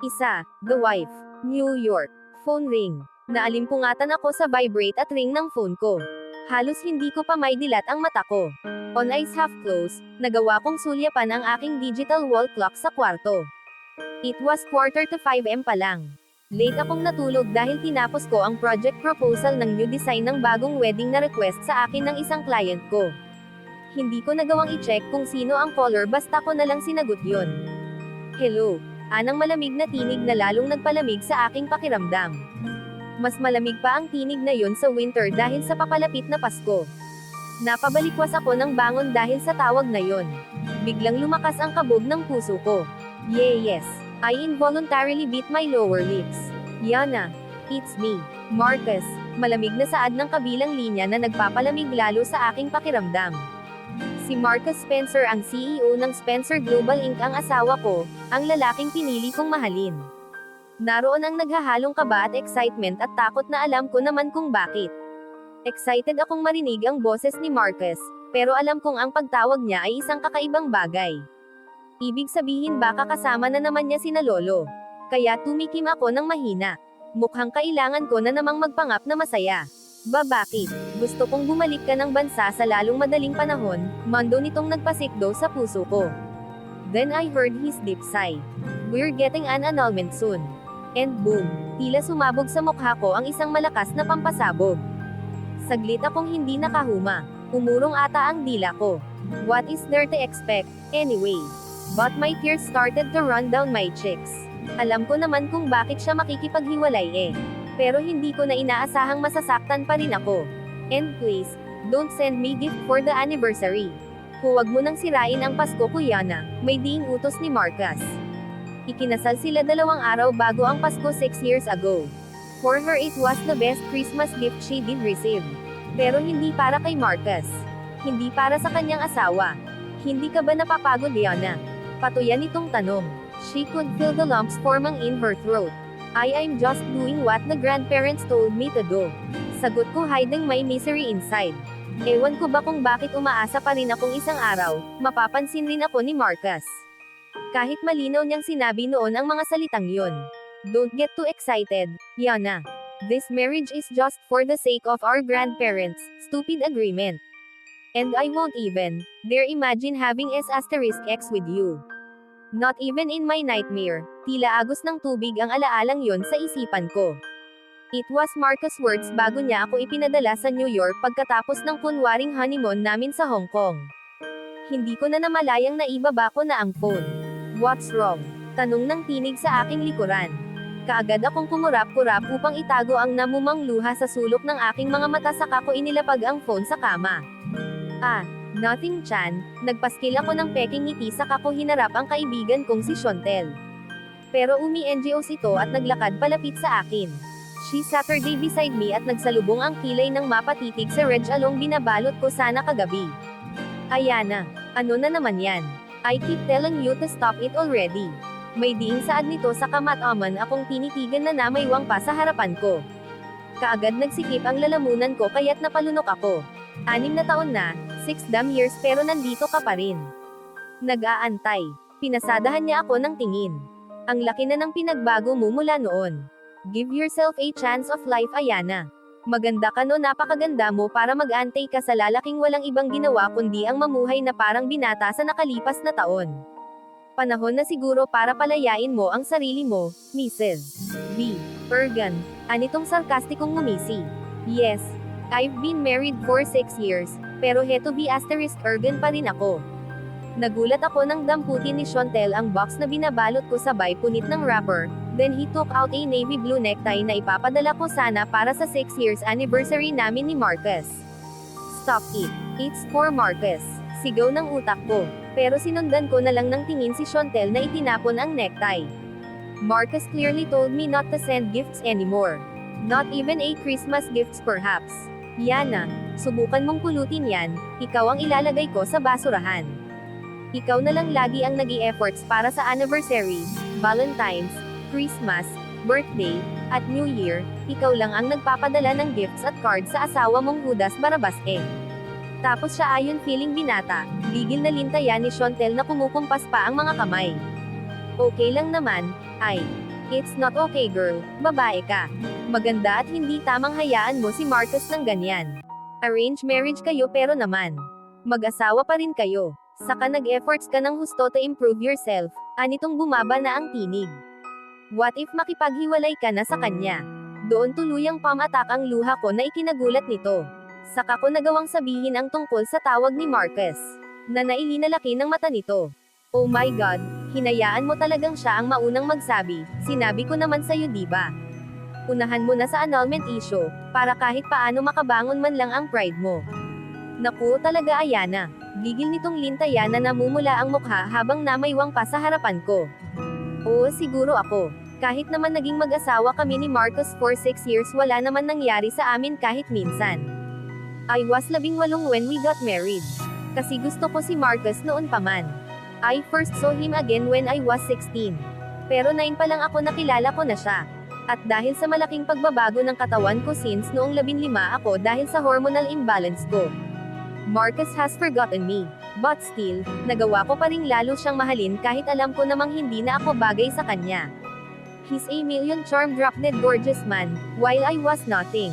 Isa, The Wife. New York. Phone ring. Naalimpungatan ako sa vibrate at ring ng phone ko. Halos hindi ko pa maidilat ang mata ko. On eyes half closed, nagawa kong sulyapan ang aking digital wall clock sa kwarto. It was 4:45 p.m. pa lang. Late akong natulog dahil tinapos ko ang project proposal ng new design ng bagong wedding na request sa akin ng isang client ko. Hindi ko nagawang i-check kung sino ang caller basta ko na lang sinagot yon. Hello. Anang malamig na tinig na lalong nagpalamig sa aking pakiramdam. Mas malamig pa ang tinig na yon sa winter dahil sa papalapit na Pasko. Napabalikwas ako ng bangon dahil sa tawag na yon. Biglang lumakas ang kabog ng puso ko. Yes. I involuntarily bit my lower lips. Yana. It's me. Marcus. Malamig na saad ng kabilang linya na nagpapalamig lalo sa aking pakiramdam. Si Marcus Spencer ang CEO ng Spencer Global Inc. ang asawa ko, ang lalaking pinili kong mahalin. Naroon ang naghahalong kaba at excitement at takot na alam ko naman kung bakit. Excited akong marinig ang boses ni Marcus, pero alam kong ang pagtawag niya ay isang kakaibang bagay. Ibig sabihin baka kasama na naman niya sina Lolo. Kaya tumikim ako ng mahina. Mukhang kailangan ko na namang magpangap na masaya. Bakit? Gusto kong bumalik ka ng bansa sa lalong madaling panahon, mando nitong nagpasikdo sa puso ko. Then I heard his deep sigh. We're getting an annulment soon. And boom, tila sumabog sa mukha ko ang isang malakas na pampasabog. Saglit akong hindi nakahuma. Umurong ata ang dila ko. What is there to expect, anyway? But my tears started to run down my cheeks. Alam ko naman kung bakit siya makikipaghiwalay eh. Pero hindi ko na inaasahang masasaktan pa rin ako. And please, don't send me gift for the anniversary. Huwag mo nang sirain ang Pasko ko, Yana, may diing utos ni Marcus. Ikinasal sila 2 araw bago ang Pasko 6 years ago. For her it was the best Christmas gift she did receive. Pero hindi para kay Marcus. Hindi para sa kanyang asawa. Hindi ka ba napapagod, Yana? Patuyan itong tanong. She could feel the lumps forming in her throat. I'm just doing what the grandparents told me to do. Sagot ko hiding my misery inside. Ewan ko ba kung bakit umaasa pa rin akong isang araw, mapapansin rin ako ni Marcus. Kahit malinaw niyang sinabi noon ang mga salitang yon. Don't get too excited, Yana. This marriage is just for the sake of our grandparents, stupid agreement. And I won't even dare imagine having S*X with you. Not even in my nightmare, tila agos ng tubig ang alaalang yon sa isipan ko. It was Marcus' words bago niya ako ipinadala sa New York pagkatapos ng kunwaring honeymoon namin sa Hong Kong. Hindi ko na namalayang naibaba ko na ang phone. What's wrong? Tanong ng tinig sa aking likuran. Kaagad akong kumurap-kurap upang itago ang namumang luha sa sulok ng aking mga mata saka ko inilapag ang phone sa kama. Nothing, Chan. Nagpaskil ako ng peking ngiti saka ko hinarap ang kaibigan kong si Shontel. Pero umi-NGOs ito at naglakad palapit sa akin. She Saturday beside me at nagsalubong ang kilay ng mapatitig sa red along binabalot ko sana kagabi. Ayana, ano na naman yan? I keep telling you to stop it already. May diing saad nito sa kamataman akong tinitigan na namaywang pa sa harapan ko. Kaagad nagsikip ang lalamunan ko kaya't napalunok ako. 6 na taon na, 6 damn years pero nandito ka pa rin. Nag-aantay. Pinasadahan niya ako ng tingin. Ang laki na ng pinagbago mo mula noon. Give yourself a chance of life, Ayana. Maganda ka no, napakaganda mo para mag-antay ka sa lalaking walang ibang ginawa kundi ang mamuhay na parang binata sa nakalipas na taon. Panahon na siguro para palayain mo ang sarili mo, Mrs. B. Ergan. Anitong sarkastikong ngumisi. Yes. I've been married for 6 years, pero heto B** Ergan pa rin ako. Nagulat ako nang damputin ni Shontel ang box na binabalot ko sabay punit ng wrapper, then he took out a navy blue necktie na ipapadala ko sana para sa 6 years anniversary namin ni Marcus. Stop it. It's for Marcus. Sigaw ng utak ko, pero sinundan ko na lang ng tingin si Shontel na itinapon ang necktie. Marcus clearly told me not to send gifts anymore. Not even a Christmas gifts perhaps. Yana, subukan mong pulutin yan, ikaw ang ilalagay ko sa basurahan. Ikaw na lang lagi ang nag-i-efforts para sa anniversary, Valentine's, Christmas, birthday, at New Year, ikaw lang ang nagpapadala ng gifts at cards sa asawa mong Judas Barabas eh. Tapos siya ayon feeling binata, bigil na lintayan ni Shontel na kumukumpas pa ang mga kamay. Okay lang naman, ay. It's not okay girl, babae ka. Maganda at hindi tamang hayaan mo si Marcus ng ganyan. Arranged marriage kayo pero naman. Mag-asawa pa rin kayo. Saka nag-efforts ka ng husto to improve yourself, anitong bumaba na ang tinig. What if makipaghiwalay ka na sa kanya? Doon tuluyang pamatak ang luha ko na ikinagulat nito. Saka ko nagawang sabihin ang tungkol sa tawag ni Marcus. Na nailinalaki ng mata nito. Oh my God, hinayaan mo talagang siya ang maunang magsabi, sinabi ko naman sa'yo diba? Unahan mo na sa annulment issue, para kahit paano makabangon man lang ang pride mo. Naku talaga Ayana, gigil nitong lintayan na namumula ang mukha habang namaywang pa sa harapan ko. Oo siguro ako. Kahit naman naging mag-asawa kami ni Marcus for 6 years wala naman nangyari sa amin kahit minsan. I was 18 when we got married. Kasi gusto ko si Marcus noon pa man. I first saw him again when I was 16. Pero 9 pa lang ako nakilala ko na siya. At dahil sa malaking pagbabago ng katawan ko since noong 15 ako dahil sa hormonal imbalance ko. Marcus has forgotten me. But still, nagawa ko pa ring lalo siyang mahalin kahit alam ko namang hindi na ako bagay sa kanya. He's a million charm drop-dead gorgeous man, while I was nothing.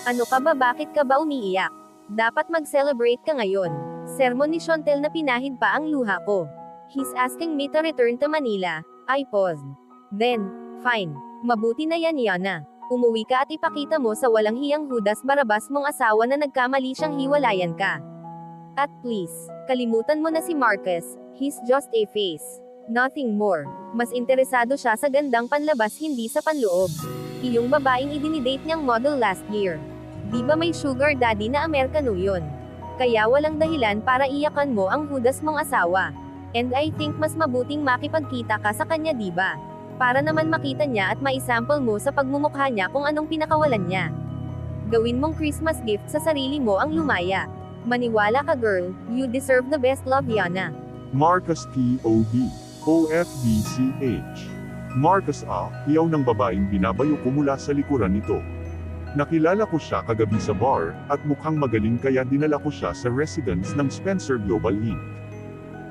Ano ka ba bakit ka ba umiiyak? Dapat mag-celebrate ka ngayon. Sermon ni Shontel na pinahid pa ang luha ko. He's asking me to return to Manila. I paused. Then, fine. Mabuti na yan Yana. Umuwi ka at ipakita mo sa walang hiyang Judas Barabas mong asawa na nagkamali siyang hiwalayan ka. At please, kalimutan mo na si Marcus, he's just a face. Nothing more. Mas interesado siya sa gandang panlabas hindi sa panloob. Iyong babaeng idinidate niyang model last year. Di ba may sugar daddy na Amerikano yun? Kaya walang dahilan para iyakan mo ang Judas mong asawa. And I think mas mabuting makipagkita ka sa kanya di ba? Para naman makita niya at maisample mo sa pagmumukha niya kung anong pinakawalan niya. Gawin mong Christmas gift sa sarili mo ang lumaya. Maniwala ka girl, you deserve the best love Yana. Marcus P.O.B. OFBCH. Marcus A. Iyaw ng babaeng binabayo ko mula sa likuran nito. Nakilala ko siya kagabi sa bar, at mukhang magaling kaya dinala ko siya sa residence ng Spencer Global Inc.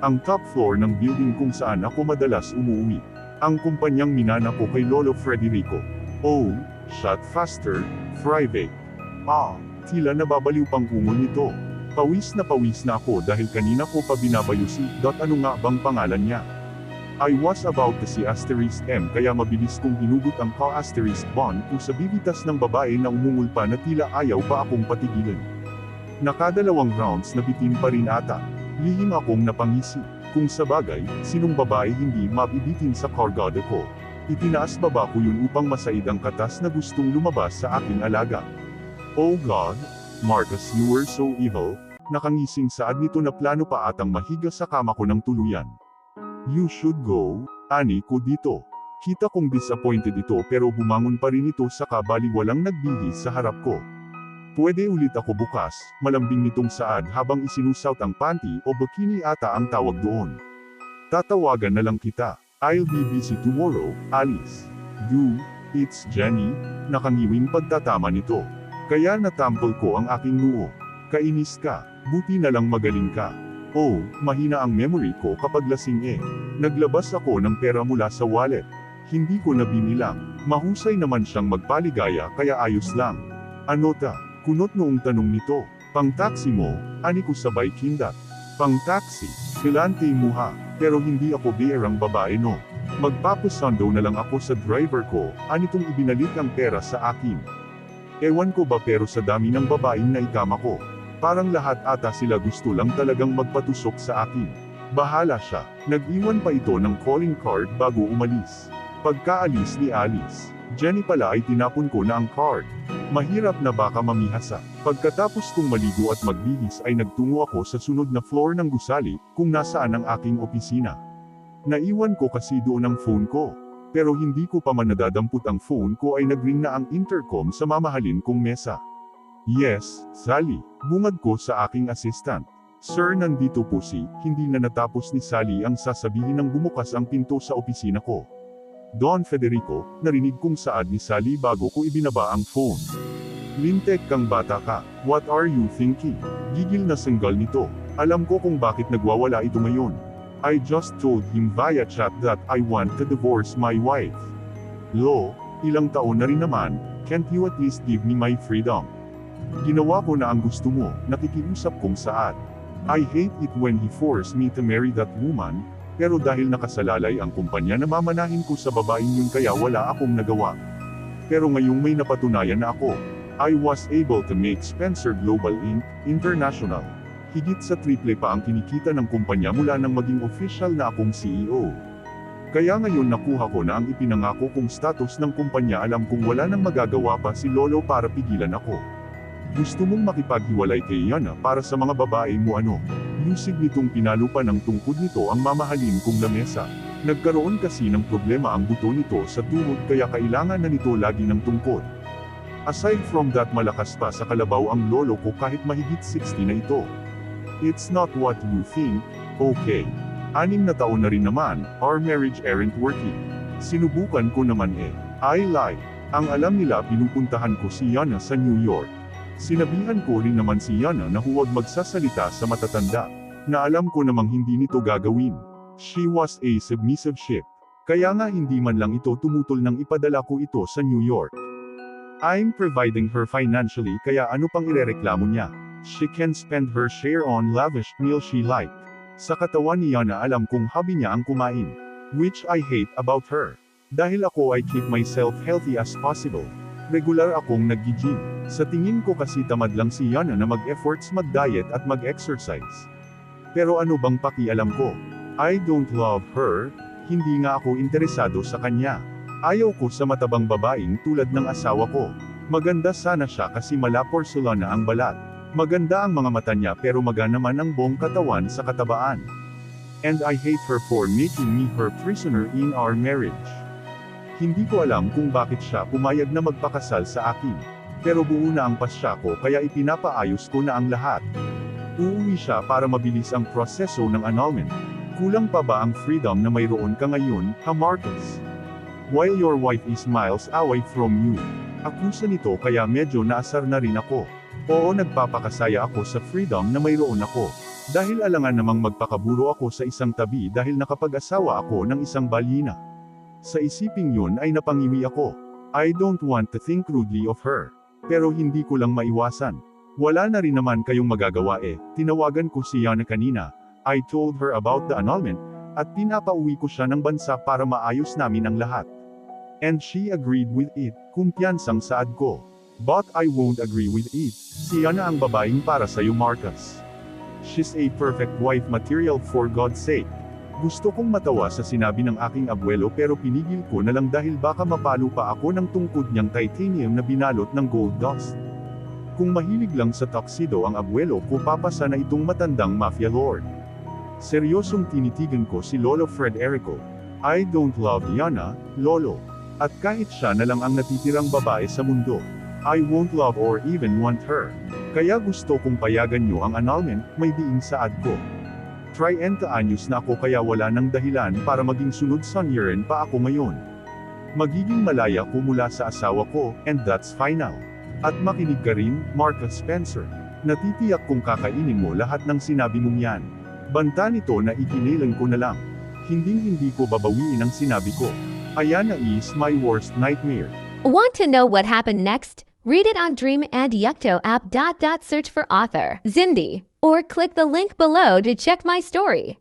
Ang top floor ng building kung saan ako madalas umuwi. Ang kumpanyang minana ko kay Lolo Frederico. Oh, shot faster, Frivate. Tila nababaliw pang ungol nito. Pawis na ako dahil kanina ko pa binabayo si, ano nga bang pangalan niya? I was about to see asterisk M kaya mabilis kong hinugot ang ka-asterisk bond ko sa bibitas ng babae na umungulpa na tila ayaw pa akong patigilan. Nakadalawang rounds na bitin pa rin ata. Lihim akong napangisi. Kung sa bagay, sinong babae hindi mabibitin sa kargada ko. Itinaas baba ko yun upang masaid ang katas na gustong lumabas sa aking alaga. Oh God, Marcus you were so evil. Nakangising saad nito na plano pa atang mahiga sa kama ko ng tuluyan. You should go, ani ko dito. Kita kong disappointed ito pero bumangon pa rin ito saka baliwalang nagbihis sa harap ko. Pwede ulit ako bukas, malambing nitong saad habang isinusaut ang panty o bikini ata ang tawag doon. Tatawagan na lang kita. I'll be busy tomorrow, Alice. It's Jenny. Nakangiwing pagtatama nito. Kaya natampol ko ang aking noo. Kainis ka, buti na lang magaling ka. Oh, mahina ang memory ko kapag lasing eh. Naglabas ako ng pera mula sa wallet. Hindi ko na binilang. Mahusay naman siyang magpaligaya kaya ayos lang. Anota, kunot noong tanong nito. Pang-taxi mo, ani ko sabay kindat. Pang-taxi, kilante mo ha, pero hindi ako beerang babae no. Magpapasundo na lang ako sa driver ko, anitong ibinalik ang pera sa akin. Ewan ko ba pero sa dami ng babaeng na ikama ko. Parang lahat ata sila gusto lang talagang magpatusok sa akin. Bahala siya, nag-iwan pa ito ng calling card bago umalis. Pagkaalis ni Alice, Jenny pala ay tinapon ko na ang card. Mahirap na baka mamihasa. Pagkatapos kong maligo at magbihis ay nagtungo ako sa sunod na floor ng gusali, kung nasaan ang aking opisina. Naiwan ko kasi doon ang phone ko. Pero hindi ko pa man nadadampot ang phone ko ay nagring na ang intercom sa mamahalin kong mesa. Yes, Sally, bungad ko sa aking assistant. Sir nandito po si, hindi na natapos ni Sally ang sasabihin nang bumukas ang pinto sa opisina ko. Don Federico, narinig kong saad ni Sally bago ko ibinaba ang phone. Lintek kang bata ka, what are you thinking? Gigil na senggal nito. Alam ko kung bakit nagwawala ito ngayon. I just told him via chat that I want to divorce my wife. Lo, ilang taon na rin naman, can't you at least give me my freedom? Ginawa ko na ang gusto mo, nakikiusap kong saad. I hate it when he forced me to marry that woman, pero dahil nakasalalay ang kumpanya na mamanahin ko sa babaeng yun kaya wala akong nagawa. Pero ngayong may napatunayan na ako, I was able to make Spencer Global Inc. International. Higit sa triple pa ang kinikita ng kumpanya mula nang maging official na akong CEO. Kaya ngayon nakuha ko na ang ipinangako kong status ng kumpanya, alam kong wala nang magagawa pa si Lolo para pigilan ako. Gusto mong makipaghiwalay kay Yana para sa mga babae mo ano? Lusig nitong pinalupa ng tungkod nito ang mamahalin kong lamesa. Nagkaroon kasi ng problema ang buto nito sa tuhod kaya kailangan na nito lagi ng tungkod. Aside from that, malakas pa sa kalabaw ang lolo ko kahit mahigit 60 na ito. It's not what you think, okay. 6 na taon na rin naman, our marriage aren't working. Sinubukan ko naman I lied. Ang alam nila pinupuntahan ko si Yana sa New York. Sinabihan ko rin naman si Yana na huwag magsasalita sa matatanda, na alam ko namang hindi nito gagawin. She was a submissive ship. Kaya nga hindi man lang ito tumutol nang ipadala ko ito sa New York. I'm providing her financially kaya ano pang irereklamo niya? She can spend her share on lavish meal she liked. Sa katawan ni Yana alam kong hobby niya ang kumain. Which I hate about her. Dahil ako I keep myself healthy as possible. Regular akong nag-gym. Sa tingin ko kasi tamad lang si Yana na mag-efforts mag-diet at mag-exercise. Pero ano bang pakialam ko? I don't love her, hindi nga ako interesado sa kanya. Ayaw ko sa matabang babaeng tulad ng asawa ko. Maganda sana siya kasi mala porcelana ang balat. Maganda ang mga mata niya pero maga naman ang buong katawan sa katabaan. And I hate her for making me her prisoner in our marriage. Hindi ko alam kung bakit siya pumayag na magpakasal sa akin. Pero buo na ang pasya ko kaya ipinapaayos ko na ang lahat. Uuwi siya para mabilis ang proseso ng annulment. Kulang pa ba ang freedom na mayroon ka ngayon, ha Marcus? While your wife is miles away from you. Akusa nito kaya medyo naasar na rin ako. Oo, nagpapakasaya ako sa freedom na mayroon ako. Dahil alangan namang magpakaburo ako sa isang tabi dahil nakapag-asawa ako ng isang balyina. Sa isiping yun ay napangiwi ako. I don't want to think rudely of her. Pero hindi ko lang maiwasan. Wala na rin naman kayong magagawa Tinawagan ko si Yana kanina. I told her about the annulment, at pinapauwi ko siya ng bansa para maayos namin ang lahat. And she agreed with it, kumpiyansang saad ko. But I won't agree with it. Si Yana ang babaeng para sa'yo Marcus. She's a perfect wife material for God's sake. Gusto kong matawa sa sinabi ng aking abuelo pero pinigil ko na lang dahil baka mapalo pa ako ng tungkod niyang titanium na binalot ng gold dust. Kung mahilig lang sa tuxedo ang abuelo ko papasa na itong matandang mafia lord. Seryosong tinitigan ko si Lolo Fred Erico. I don't love Yana, Lolo. At kahit siya na lang ang natitirang babae sa mundo, I won't love or even want her. Kaya gusto kong payagan niyo ang annulment, may diing saad ko. 30 anyos na ako kaya wala nang dahilan para maging sunod sonyerin pa ako ngayon. Magiging malaya ko mula sa asawa ko, and that's final. At makinig ka rin, Marcus Spencer. Natitiyak kong kakainin mo lahat ng sinabi mong yan. Banta nito na ikinilan ko na lang. Hinding-hindi ko babawiin ang sinabi ko. Ayana is my worst nightmare. Want to know what happened next? Read it on Dream and Yukto app. Search for author Zindi or click the link below to check my story.